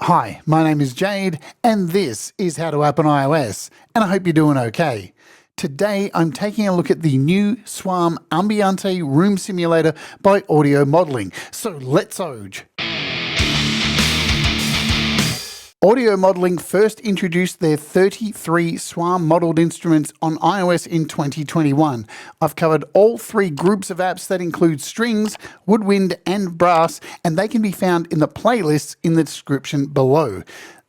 Hi, my name is Jade, and this is How to App on iOS, and I hope you're doing okay. Today, I'm taking a look at the new SWAM Ambiente Room Simulator by Audio Modeling, so let's OJ. Audio Modeling first introduced their 33 SWAM modeled instruments on iOS in 2021. I've covered all three groups of apps that include strings, woodwind, and brass, and they can be found in the playlists in the description below.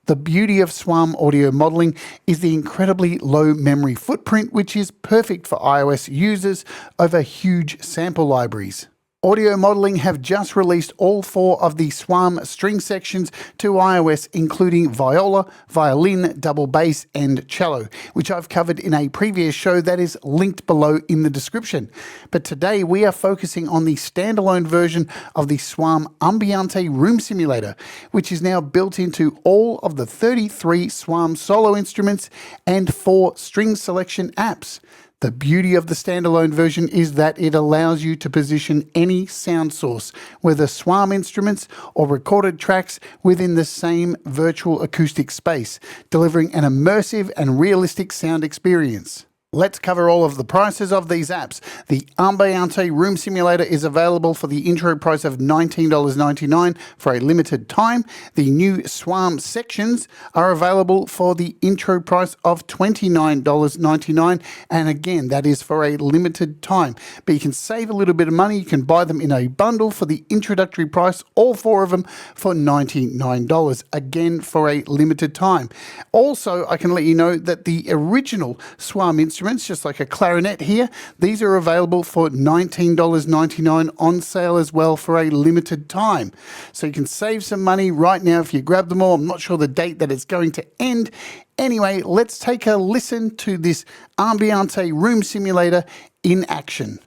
The beauty of SWAM audio modeling is the incredibly low memory footprint, which is perfect for iOS users over huge sample libraries. Audio Modeling have just released all four of the SWAM string sections to iOS, including viola, violin, double bass, and cello, which I've covered in a previous show that is linked below in the description. But today we are focusing on the standalone version of the SWAM Ambiente Room Simulator, which is now built into all of the 33 SWAM solo instruments and 4 string selection apps. The beauty of the standalone version is that it allows you to position any sound source, whether SWAM instruments or recorded tracks, within the same virtual acoustic space, delivering an immersive and realistic sound experience. Let's cover all of the prices of these apps. The Ambiente Room Simulator is available for the intro price of $19.99 for a limited time. The new SWAM sections are available for the intro price of $29.99, and again, that is for a limited time. But you can save a little bit of money. You can buy them in a bundle for the introductory price, all 4 of them for $99, again for a limited time. Also, I can let you know that the original SWAM instruments, just like a clarinet here, these are available for $19.99 on sale as well for a limited time. So you can save some money right now if you grab them all. I'm not sure the date that it's going to end. Anyway, let's take a listen to this Ambiente Room Simulator in action.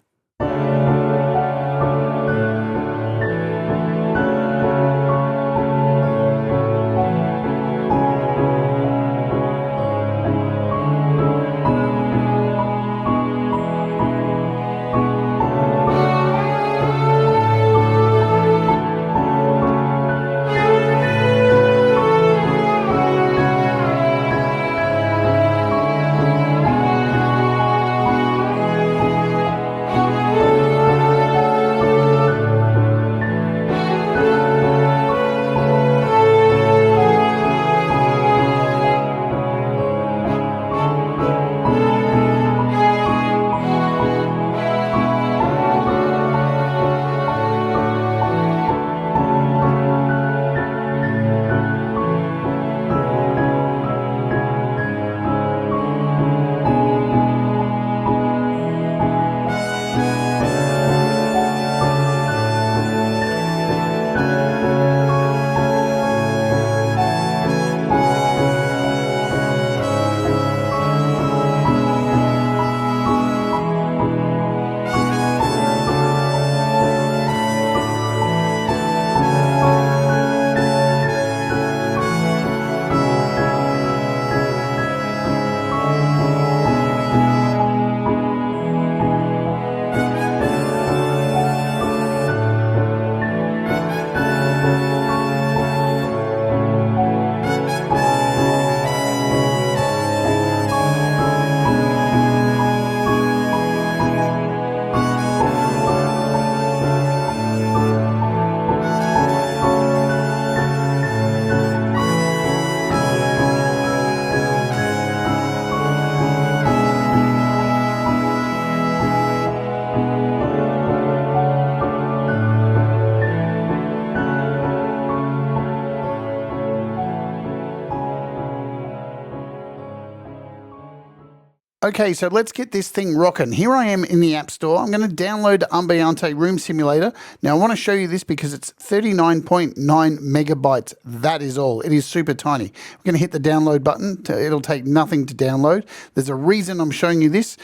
Okay, so let's get this thing rocking. Here I am in the App Store. I'm going to download Ambiente Room Simulator. Now, I want to show you this because it's 39.9 megabytes. That is all. It is super tiny. We're going to hit the download button. It'll take nothing to download. There's a reason I'm showing you this.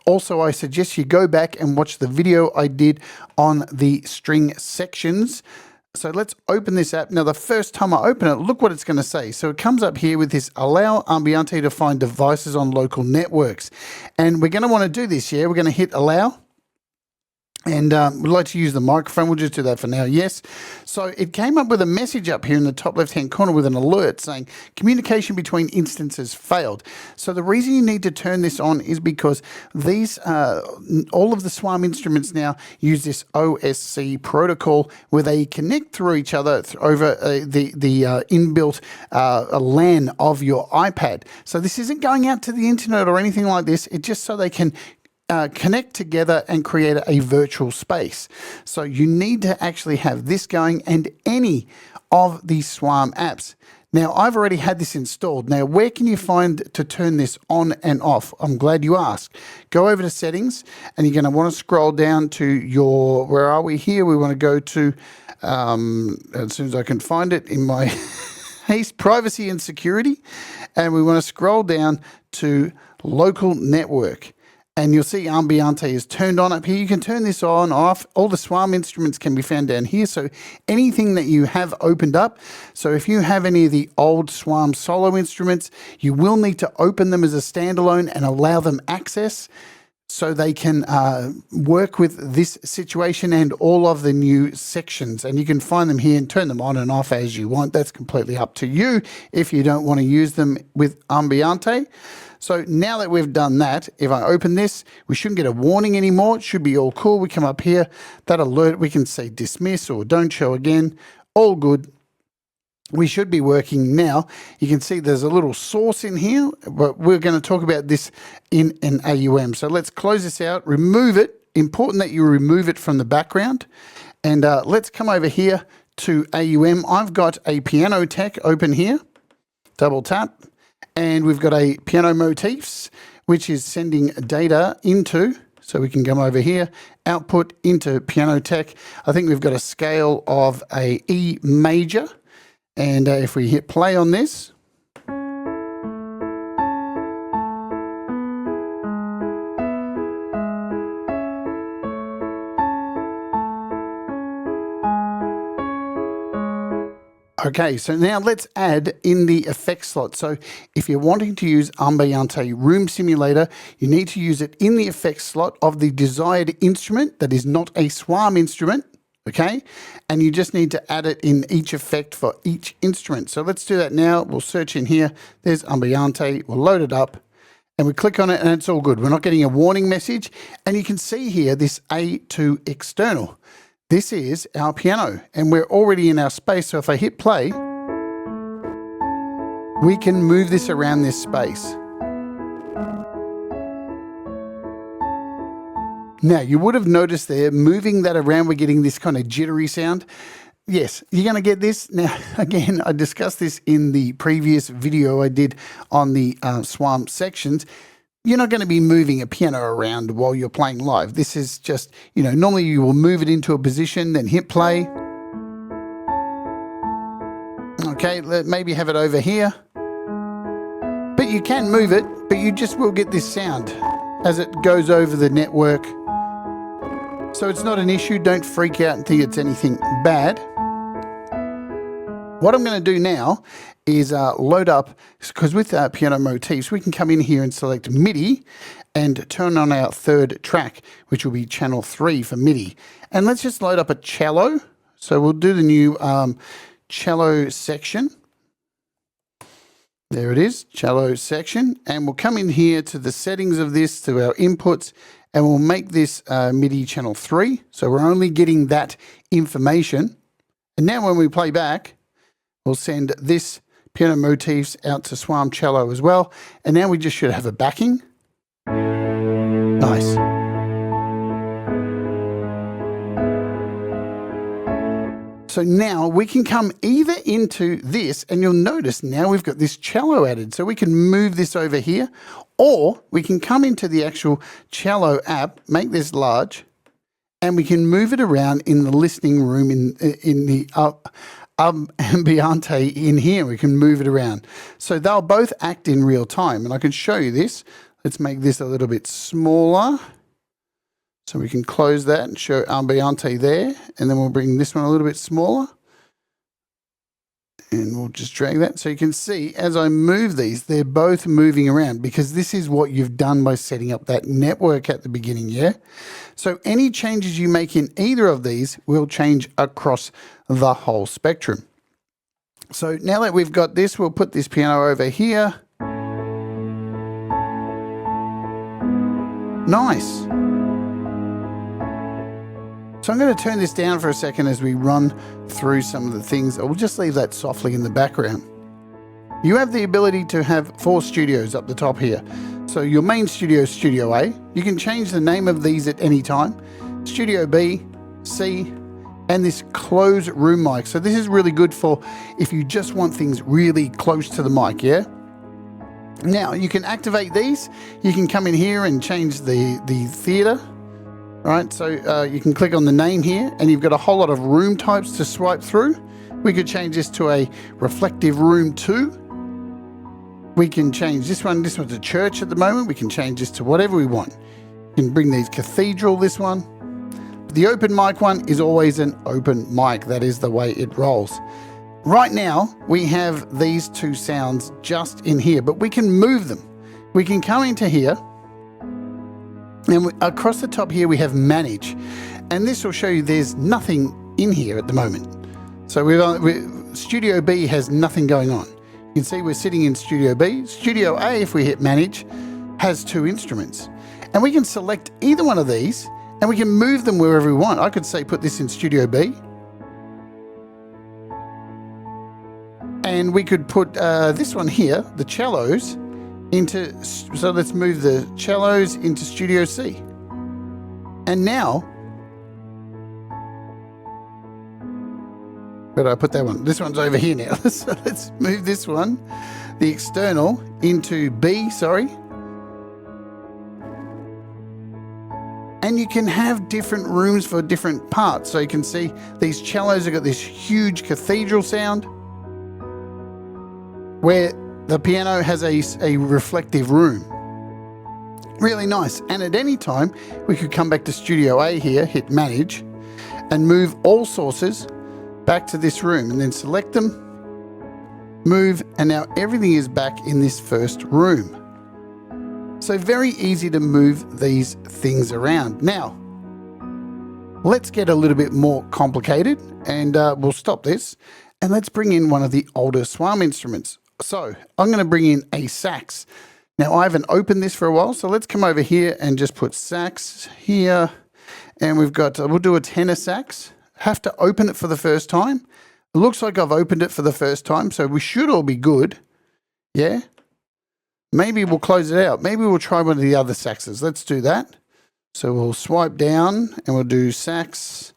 Also, I suggest you go back and watch the video I did on the string sections. So let's open this app. Now, the first time I open it, look what it's going to say. So it comes up here with this allow Ambiente to find devices on local networks. And we're going to want to do this, yeah? We're going to hit allow. And we'd like to use the microphone. We'll just do that for now. Yes. So it came up with a message up here in the top left-hand corner with an alert saying communication between instances failed. So the reason you need to turn this on is because these, all of the SWAM instruments now use this OSC protocol where they connect through each other over the inbuilt LAN of your iPad. So this isn't going out to the internet or anything like this. It's just so they can connect together and create a virtual space. So you need to actually have this going and any of these SWAM apps. Now, I've already had this installed. Now, where can you find to turn this on and off? I'm glad you asked. Go over to settings and you're going to want to scroll down to your, where are we here? We want to go to, as soon as I can find it in my haste, privacy and security. And we want to scroll down to local network. And you'll see Ambiente is turned on up here. You can turn this on, off. All the SWAM instruments can be found down here. So anything that you have opened up. So if you have any of the old SWAM solo instruments, you will need to open them as a standalone and allow them access so they can work with this situation and all of the new sections. And you can find them here and turn them on and off as you want. That's completely up to you if you don't want to use them with Ambiente. So now that we've done that, if I open this, we shouldn't get a warning anymore. It should be all cool. We come up here, that alert, we can say dismiss or don't show again. All good. We should be working now. You can see there's a little source in here, but we're going to talk about this in an AUM. So let's close this out, remove it. Important that you remove it from the background. And let's come over here to AUM. I've got a piano tech open here. Double tap. And we've got a piano motifs, which is sending data into, so we can come over here, output into piano tech. I think we've got a scale of a E major. And if we hit play on this, okay, so now let's add in the effects slot. So if you're wanting to use Ambiente Room Simulator, you need to use it in the effects slot of the desired instrument that is not a SWAM instrument, okay? And you just need to add it in each effect for each instrument. So let's do that now. We'll search in here. There's Ambiente. We'll load it up. And we click on it and it's all good. We're not getting a warning message. And you can see here this A2 external. This is our piano and we're already in our space. So if I hit play, we can move this around this space. Now you would have noticed there, moving that around, we're getting this kind of jittery sound. Yes, you're going to get this. Now, again, I discussed this in the previous video I did on the SWAM sections. You're not going to be moving a piano around while you're playing live. This is just, you know, normally you will move it into a position, then hit play. Okay, maybe have it over here. But you can move it, but you just will get this sound as it goes over the network. So it's not an issue. Don't freak out and think it's anything bad. What I'm going to do now is load up, because with piano motifs, we can come in here and select MIDI and turn on our third track, which will be channel 3 for MIDI. And let's just load up a cello. So we'll do the new cello section. There it is, cello section. And we'll come in here to the settings of this, to our inputs, and we'll make this MIDI channel 3. So we're only getting that information. And now when we play back, we'll send this piano motifs out to SWAM cello as well. And now we just should have a backing. Nice. So now we can come either into this, and you'll notice now we've got this cello added. So we can move this over here, or we can come into the actual cello app, make this large, and we can move it around in the listening room in the Ambiente in here. We can move it around. So they'll both act in real time, and I can show you this. Let's make this a little bit smaller. So we can close that and show Ambiente there, and then we'll bring this one a little bit smaller. And we'll just drag that. So you can see as I move these, they're both moving around because this is what you've done by setting up that network at the beginning, yeah? So any changes you make in either of these will change across the whole spectrum. So now that we've got this, we'll put this piano over here. Nice. So I'm going to turn this down for a second as we run through some of the things. I will just leave that softly in the background. You have the ability to have 4 studios up the top here. So your main studio is Studio A. You can change the name of these at any time. Studio B, C, and this closed room mic. So this is really good for if you just want things really close to the mic, yeah? Now you can activate these. You can come in here and change the theater. All right, so you can click on the name here and you've got a whole lot of room types to swipe through. We could change this to a reflective room 2. We can change this one. This one's a church at the moment. We can change this to whatever we want. You can bring these cathedral, this one. The open mic one is always an open mic. That is the way it rolls. Right now, we have these 2 sounds just in here, but we can move them. We can come into here. And across the top here, we have manage. And this will show you there's nothing in here at the moment. So Studio B has nothing going on. You can see we're sitting in Studio B. Studio A, if we hit manage, has 2 instruments. And we can select either one of these and we can move them wherever we want. I could say put this in Studio B. And we could put this one here, the cellos, so let's move the cellos into Studio C. And now, where did I put that one? This one's over here now. So let's move this one, the external, into B, sorry. And you can have different rooms for different parts. So you can see these cellos have got this huge cathedral sound, where the piano has a reflective room. Really nice. And at any time, we could come back to Studio A here, hit Manage, and move all sources back to this room, and then select them, move, and now everything is back in this first room. So very easy to move these things around. Now, let's get a little bit more complicated, and we'll stop this, and let's bring in one of the older SWAM instruments. So I'm going to bring in a sax. Now I haven't opened this for a while, so let's come over here and just put sax here. And we've got, we'll do a tenor sax. Have to open it for the first time. It looks like I've opened it for the first time, so we should all be good. Yeah? Maybe we'll close it out. Maybe we'll try one of the other saxes. Let's do that. So we'll swipe down and we'll do sax,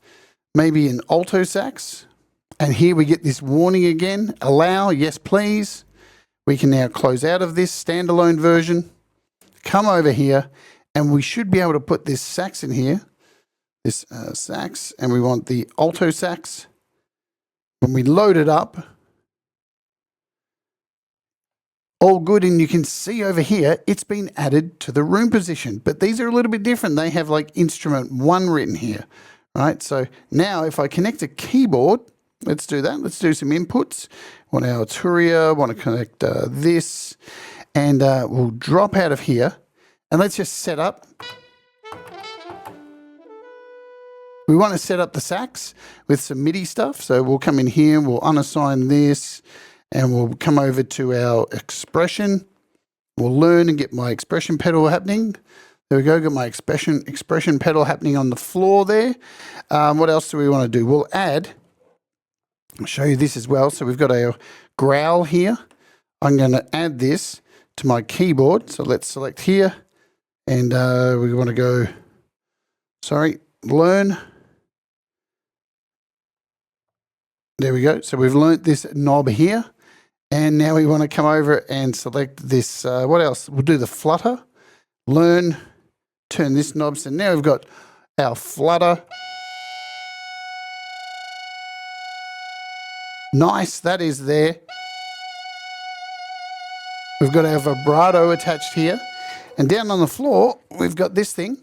maybe an alto sax. And here we get this warning again. Allow, yes please. We can now close out of this standalone version, come over here, and we should be able to put this sax in here, this sax, and we want the alto sax. When we load it up, all good, and you can see over here, it's been added to the room position, but these are a little bit different. They have like instrument 1 written here, right? So now if I connect a keyboard, let's do that. Let's do some inputs. Want our Arturia, want to connect this, and we'll drop out of here. And let's just set up. We want to set up the sax with some MIDI stuff. So we'll come in here, we'll unassign this, and we'll come over to our expression. We'll learn and get my expression pedal happening. There we go, got my expression pedal happening on the floor there. What else do we want to do? We'll add, I'll show you this as well. So we've got our growl here. I'm going to add this to my keyboard. So let's select here, and we want to go, learn. There we go. So we've learnt this knob here, and now we want to come over and select this. What else? We'll do the flutter, learn, turn this knob. So now we've got our flutter. Nice, that is there. We've got our vibrato attached here. And down on the floor, we've got this thing.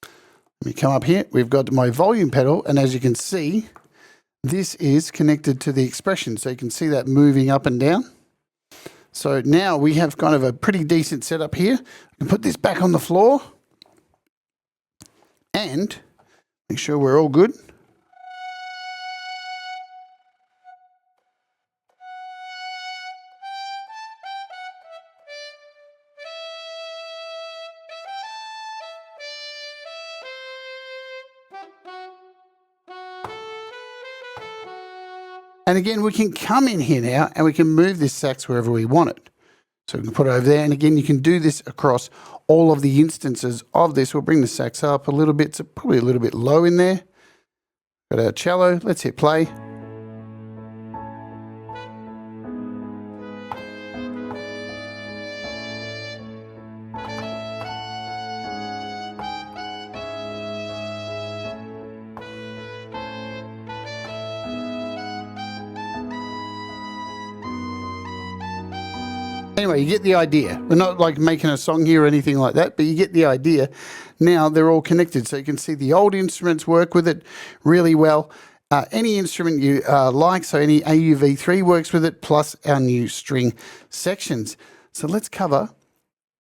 Let me come up here. We've got my volume pedal, and as you can see, this is connected to the expression, so you can see that moving up and down. So now we have kind of a pretty decent setup here. I can put this back on the floor and make sure we're all good. And again, we can come in here now and we can move this sax wherever we want it. So we can put it over there. And again, you can do this across all of the instances of this. We'll bring the sax up a little bit. So probably a little bit low in there. Got our cello. Let's hit play. Anyway, you get the idea. We're not like making a song here or anything like that, but you get the idea. Now they're all connected, so you can see the old instruments work with it really well. Any instrument you like, so any AUv3 works with it, plus our new string sections. So let's cover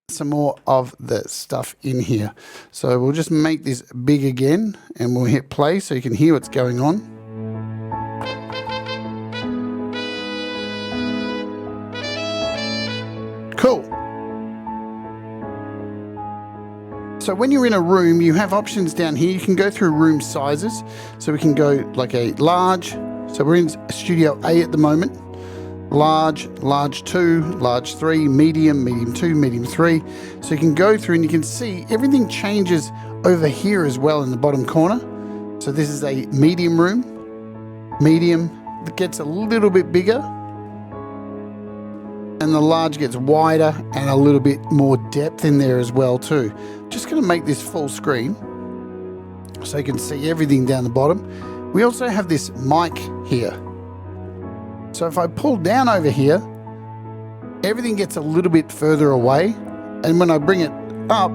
some more of the stuff in here. So we'll just make this big again, and we'll hit play so you can hear what's going on. Cool. So when you're in a room, you have options down here. You can go through room sizes. So we can go like a large. So we're in Studio A at the moment. Large, large 2, large 3, medium, medium 2, medium 3. So you can go through and you can see everything changes over here as well in the bottom corner. So this is a medium room. Medium, that gets a little bit bigger. And the large gets wider and a little bit more depth in there as well too. Just going to make this full screen so you can see everything down the bottom. We also have this mic here. So if I pull down over here, everything gets a little bit further away. And when I bring it up,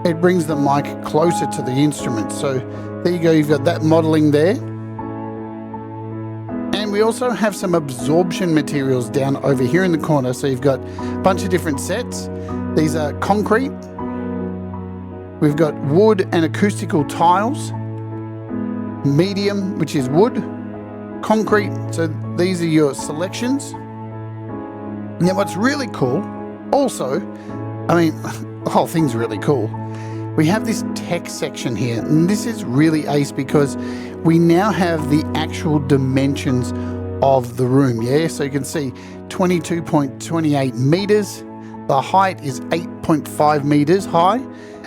it brings the mic closer to the instrument. So there you go, you've got that modeling there. And we also have some absorption materials down over here in the corner. So you've got a bunch of different sets. These are concrete. We've got wood and acoustical tiles. Medium, which is wood. Concrete, so these are your selections. Now what's really cool, also, I mean, the whole thing's really cool. We have this tech section here, and this is really ace because we now have the actual dimensions of the room, yeah? So you can see 22.28 meters. The height is 8.5 meters high,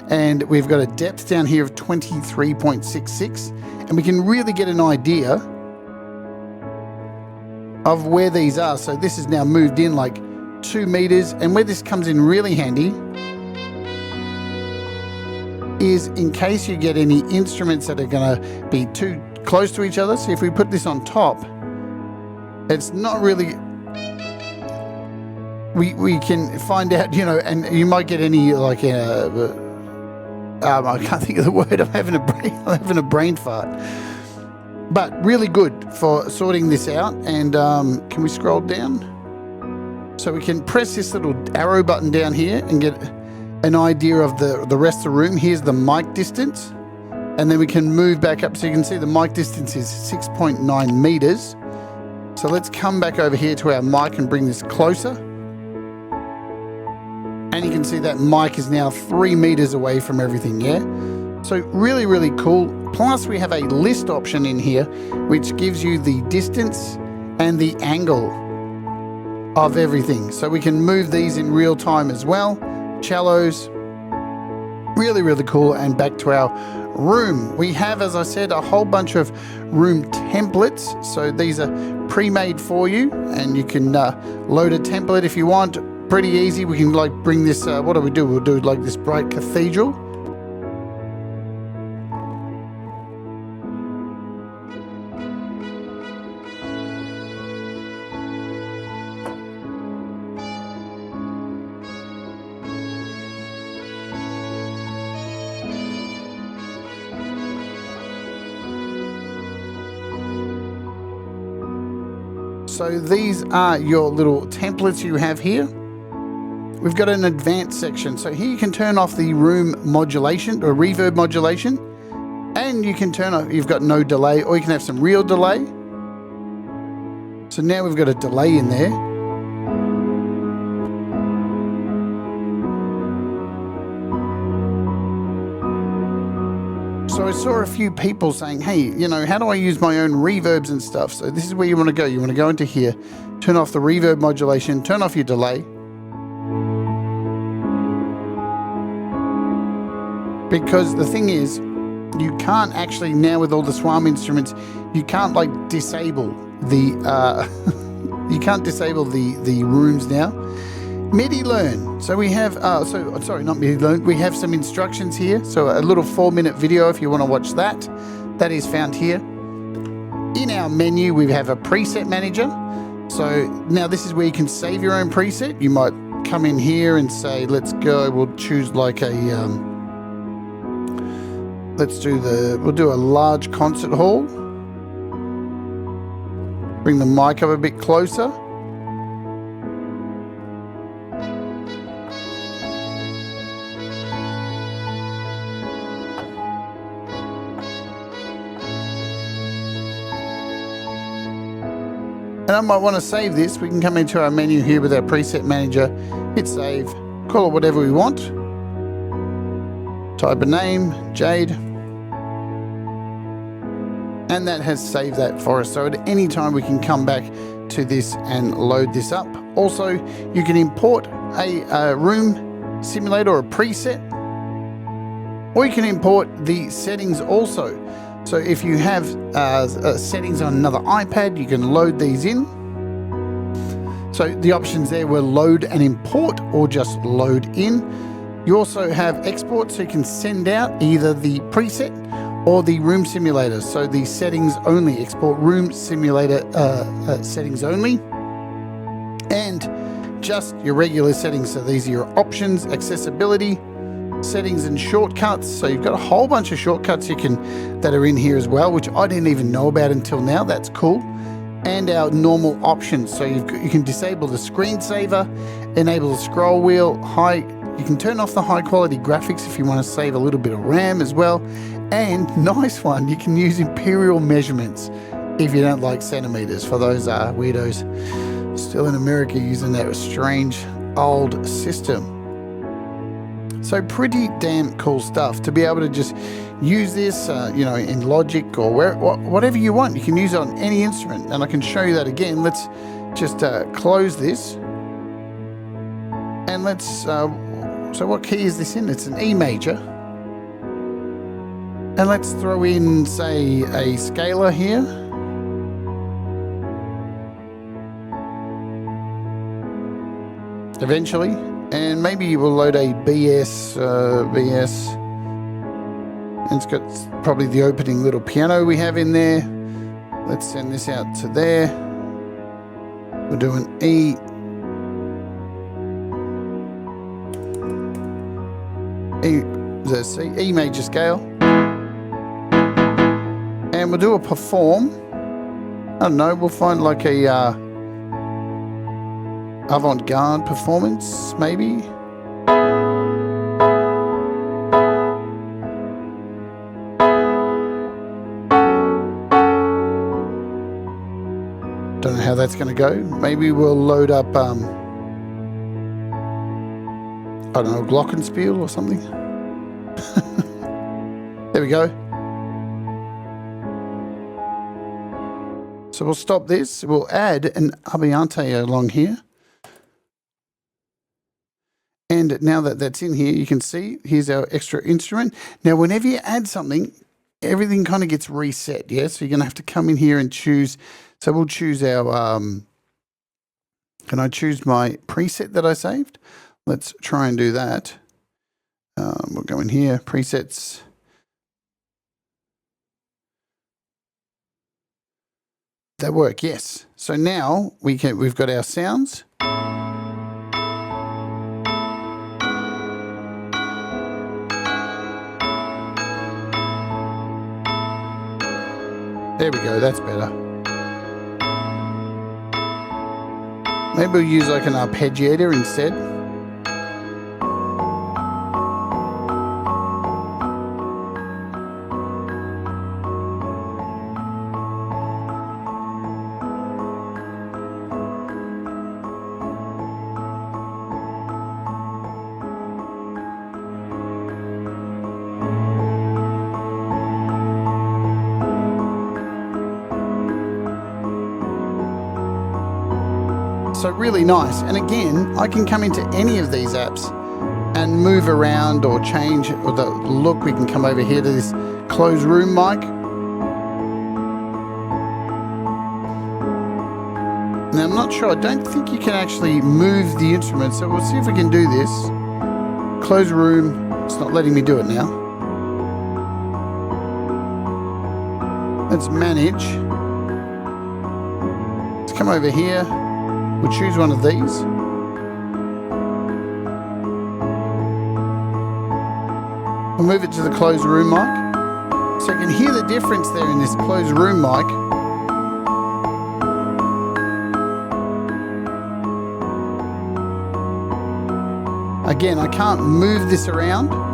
and we've got a depth down here of 23.66, and we can really get an idea of where these are. So this is now moved in like 2 meters, and where this comes in really handy is in case you get any instruments that are going to be too close to each other. So if we put this on top, it's not really, we can find out, you know, and you might get any like I can't think of the word. I'm having a brain fart. But really good for sorting this out. And can we scroll down? So we can press this little arrow button down here and get an idea of the rest of the room. Here's the mic distance. And then we can move back up. So you can see the mic distance is 6.9 meters. So let's come back over here to our mic and bring this closer. And you can see that mic is now 3 meters away from everything, yeah? So really, really cool. Plus we have a list option in here, which gives you the distance and the angle of everything. So we can move these in real time as well. Cellos, really, really cool. And back to our room. We have, as I said, a whole bunch of room templates. So these are pre-made for you, and you can load a template if you want. Pretty easy. We can like bring this, what do? We'll do like this bright cathedral. So these are your little templates you have here. We've got an advanced section. So here you can turn off the room modulation or reverb modulation, and you can turn off, you've got no delay, or you can have some real delay. So now we've got a delay in there. So I saw a few people saying, hey, you know, how do I use my own reverbs and stuff? So this is where you want to go. You want to go into here, turn off the reverb modulation, turn off your delay. Because the thing is, you can't actually, now with all the SWAM instruments, you can't like disable the, you can't disable the rooms now. MIDI learn. So we have, sorry, not MIDI learn. We have some instructions here. So a little 4-minute video if you want to watch that. That is found here. In our menu, we have a preset manager. So now this is where you can save your own preset. You might come in here and say, let's go, we'll choose like a, we'll do a large concert hall. Bring the mic up a bit closer. And I might want to save this. We can come into our menu here with our preset manager, hit save, call it whatever we want. Type a name, Jade. And that has saved that for us. So at any time we can come back to this and load this up. Also, you can import a room simulator or a preset, or you can import the settings also. So if you have settings on another iPad, you can load these in. So the options there were load and import or just load in. You also have export, so you can send out either the preset or the room simulator. So the settings only, export room simulator settings only. And just your regular settings. So these are your options, accessibility, settings and shortcuts. So you've got a whole bunch of shortcuts that are in here as well, which I didn't even know about until now. That's cool. And our normal options. So you can disable the screensaver, enable the scroll wheel, you can turn off the high quality graphics if you want to save a little bit of RAM as well. And nice one, you can use imperial measurements if you don't like centimeters, for those weirdos still in America using that strange old system. So pretty damn cool stuff to be able to just use this, you know, in Logic or whatever you want. You can use it on any instrument, and I can show you that again. Let's just close this, and let's. So what key is this in? It's an E major, and let's throw in, say, a scalar here. Eventually. And maybe we'll load a BS, and it's got probably the opening little piano we have in there. Let's send this out to there. We'll do an E. E major scale. And we'll do a perform. I don't know, we'll find like a avant-garde performance, maybe. Don't know how that's going to go. Maybe we'll load up, I don't know, glockenspiel or something. There we go. So we'll stop this. We'll add an Ambiente along here. And now that that's in here, you can see, here's our extra instrument. Now, whenever you add something, everything kind of gets reset, yeah? So you're going to have to come in here and choose. So we'll choose our, can I choose my preset that I saved? Let's try and do that. We'll go in here, presets. That work, yes. So now we've got our sounds. There we go, that's better. Maybe we'll use like an arpeggiator instead. So really nice. And again, I can come into any of these apps and move around or change the look. We can come over here to this closed room mic. Now I'm not sure, I don't think you can actually move the instrument, so we'll see if we can do this. Closed room, it's not letting me do it now. Let's manage. Let's come over here. We'll choose one of these. We'll move it to the closed room mic. So you can hear the difference there in this closed room mic. Again, I can't move this around.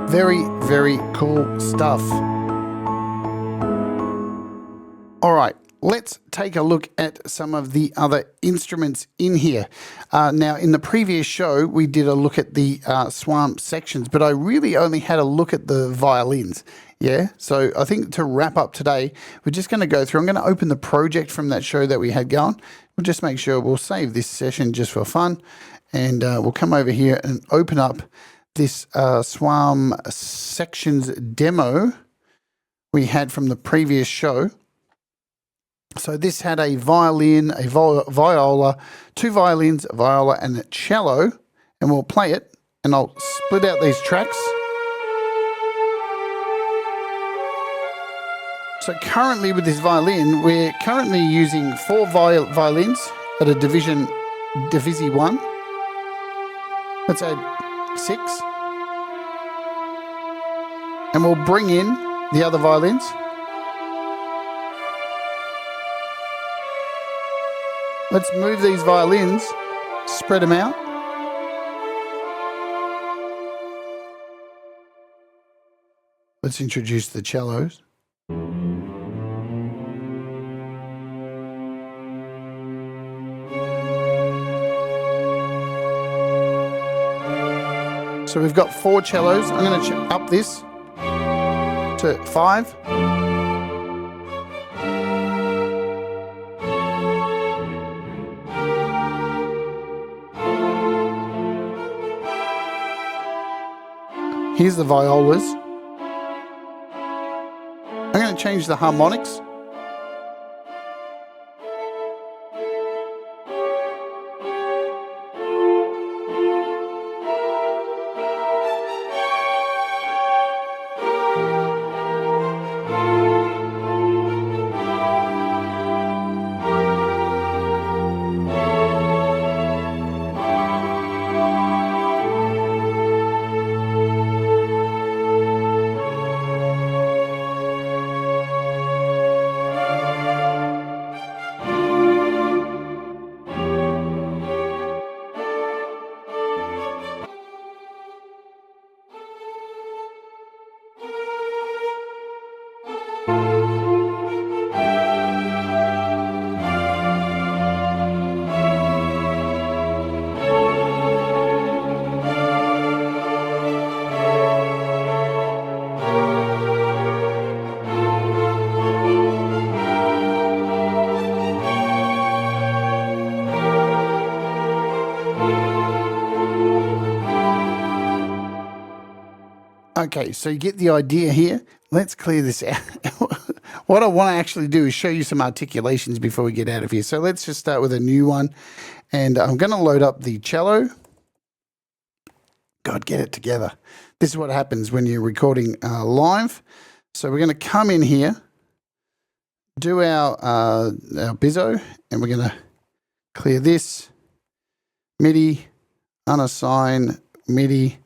Very, very cool stuff. All right, let's take a look at some of the other instruments in here. Now, in the previous show, we did a look at the SWAM sections, but I really only had a look at the violins. Yeah, so I think to wrap up today, we're just going to go through. I'm going to open the project from that show that we had going. We'll just make sure we'll save this session just for fun, and we'll come over here and open up this SWAM sections demo we had from the previous show. So this had a violin, a viola, two violins, a viola, and a cello, and we'll play it, and I'll split out these tracks. So currently with this violin, we're currently using 4 violins at a Divisi 1. Let's add 6. And we'll bring in the other violins. Let's move these violins, spread them out. Let's introduce the cellos. So we've got 4 cellos. I'm going to up this to 5. Here's the violas. I'm going to change the harmonics. Okay, so you get the idea here. Let's clear this out. What I want to actually do is show you some articulations before we get out of here. So let's just start with a new one. And I'm going to load up the cello. God, get it together. This is what happens when you're recording live. So we're going to come in here, do our bizzo, and we're going to clear this, MIDI, unassign MIDI.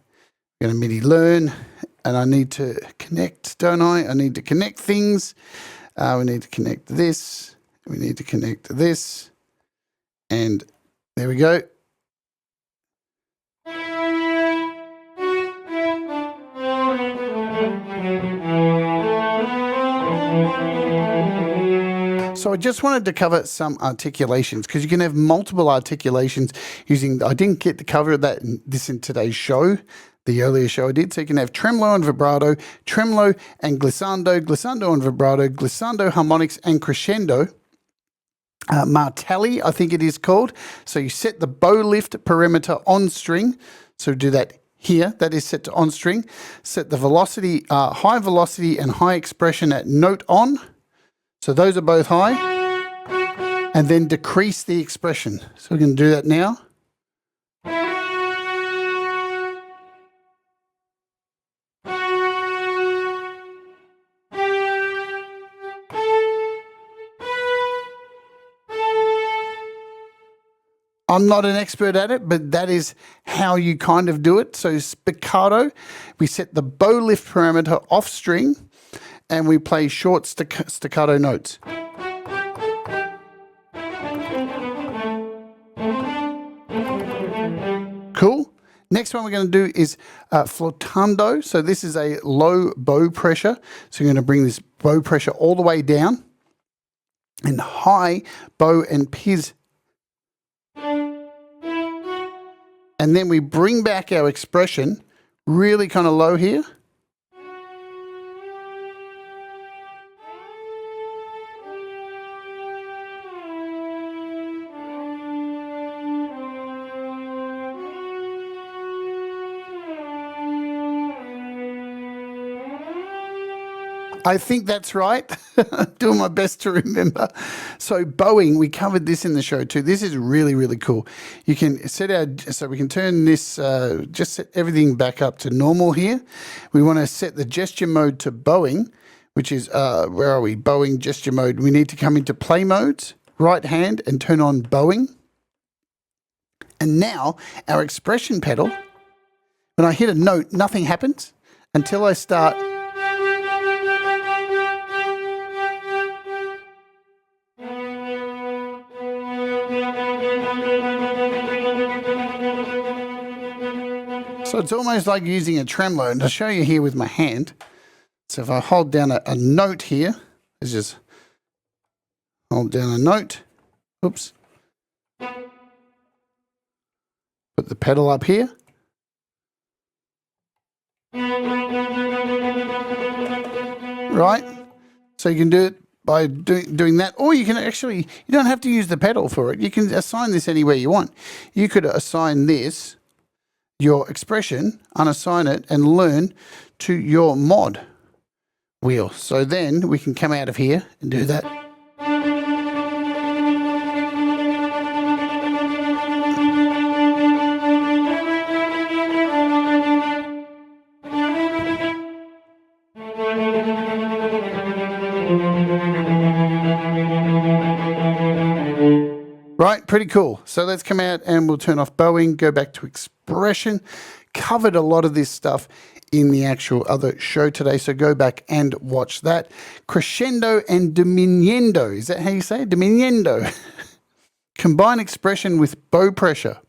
I'm going to MIDI learn, and I need to connect, don't I? I need to connect things. We need to connect this. We need to connect this. And there we go. So I just wanted to cover some articulations, because you can have multiple articulations using, I didn't get to cover that in today's show, the earlier show I did. So you can have tremolo and vibrato, tremolo and glissando, glissando and vibrato, glissando harmonics and crescendo. Martelli, I think it is called. So you set the bow lift parameter on string. So do that here. That is set to on string. Set the velocity, high velocity and high expression at note on. So those are both high. And then decrease the expression. So we're going to do that now. I'm not an expert at it, but that is how you kind of do it. So spiccato, we set the bow lift parameter off string, and we play short staccato notes. Cool. Next one we're going to do is flotando. So this is a low bow pressure. So you're going to bring this bow pressure all the way down, and high bow and piz. And then we bring back our expression really kind of low here. I think that's right. Doing my best to remember. So bowing, we covered this in the show too. This is really, really cool. You can set so we can turn this, just set everything back up to normal here. We want to set the gesture mode to bowing, which is, where are we? Bowing, gesture mode. We need to come into play modes, right hand, and turn on bowing. And now our expression pedal, when I hit a note, nothing happens until I start. So it's almost like using a tremolo, and I'll show you here with my hand. So if I hold down a note here, let's just hold down a note. Oops. Put the pedal up here. Right? So you can do it by doing that, or you can actually, you don't have to use the pedal for it. You can assign this anywhere you want. You could assign this, your expression, unassign it, and learn to your mod wheel. So then we can come out of here and do that. Right, pretty cool. So let's come out and we'll turn off bowing, go back to expression. Covered a lot of this stuff in the actual other show today, so go back and watch that. Crescendo and diminuendo, is that how you say it? Diminuendo. Combine expression with bow pressure.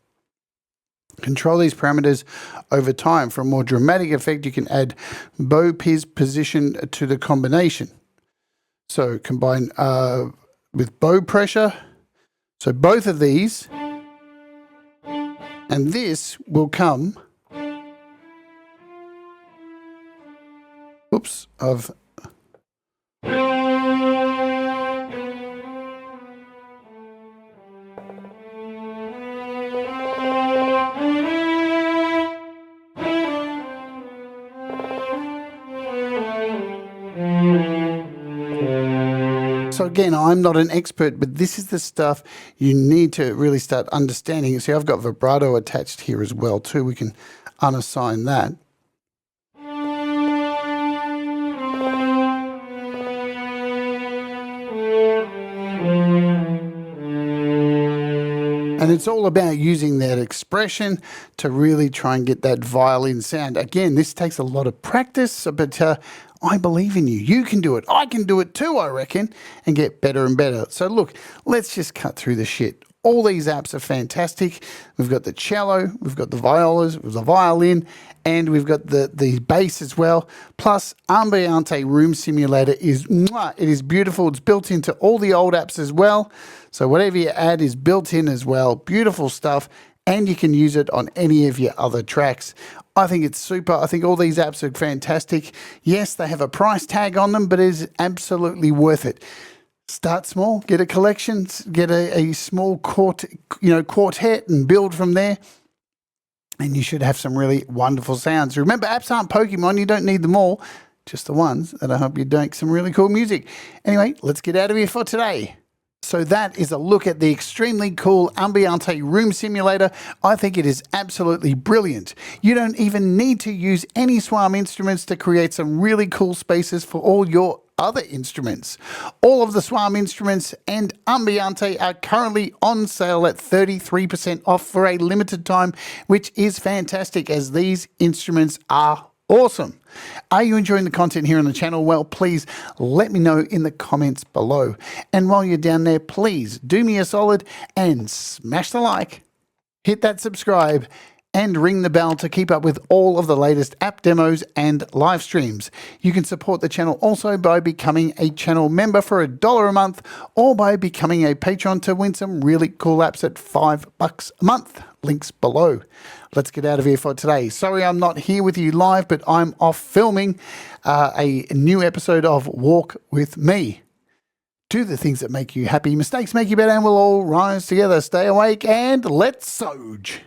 Control these parameters over time. For a more dramatic effect, you can add bow piz position to the combination. So combine with bow pressure. So both of these, and this will come, oops, of, so again, I'm not an expert, but this is the stuff you need to really start understanding. See, I've got vibrato attached here as well too. We can unassign that. And it's all about using that expression to really try and get that violin sound. Again, this takes a lot of practice, but I believe in you. You can do it. I can do it too, I reckon, and get better and better. So look, let's just cut through the shit. All these apps are fantastic. We've got the cello, we've got the violas, we've got the violin, and we've got the bass as well. Plus, Ambiente Room Simulator is, it is beautiful. It's built into all the old apps as well. So whatever you add is built in as well. Beautiful stuff. And you can use it on any of your other tracks. I think it's super. I think all these apps are fantastic. Yes, they have a price tag on them, but it is absolutely worth it. Start small, get a collection, get a small quartet and build from there. And you should have some really wonderful sounds. Remember, apps aren't Pokemon. You don't need them all, just the ones that'll help you make some really cool music. Anyway, let's get out of here for today. So that is a look at the extremely cool Ambiente Room Simulator. I think it is absolutely brilliant. You don't even need to use any SWAM instruments to create some really cool spaces for all your other instruments. All of the SWAM instruments and Ambiente are currently on sale at 33% off for a limited time, which is fantastic as these instruments are awesome. Are you enjoying the content here on the channel? Well, please let me know in the comments below. And while you're down there, please do me a solid and smash the like, hit that subscribe, and ring the bell to keep up with all of the latest app demos and live streams. You can support the channel also by becoming a channel member for $1 a month or by becoming a patron to win some really cool apps at $5 a month. Links below. Let's get out of here for today. Sorry I'm not here with you live, but I'm off filming a new episode of Walk With Me. Do the things that make you happy. Mistakes make you better, and we'll all rise together. Stay awake and let's Soj.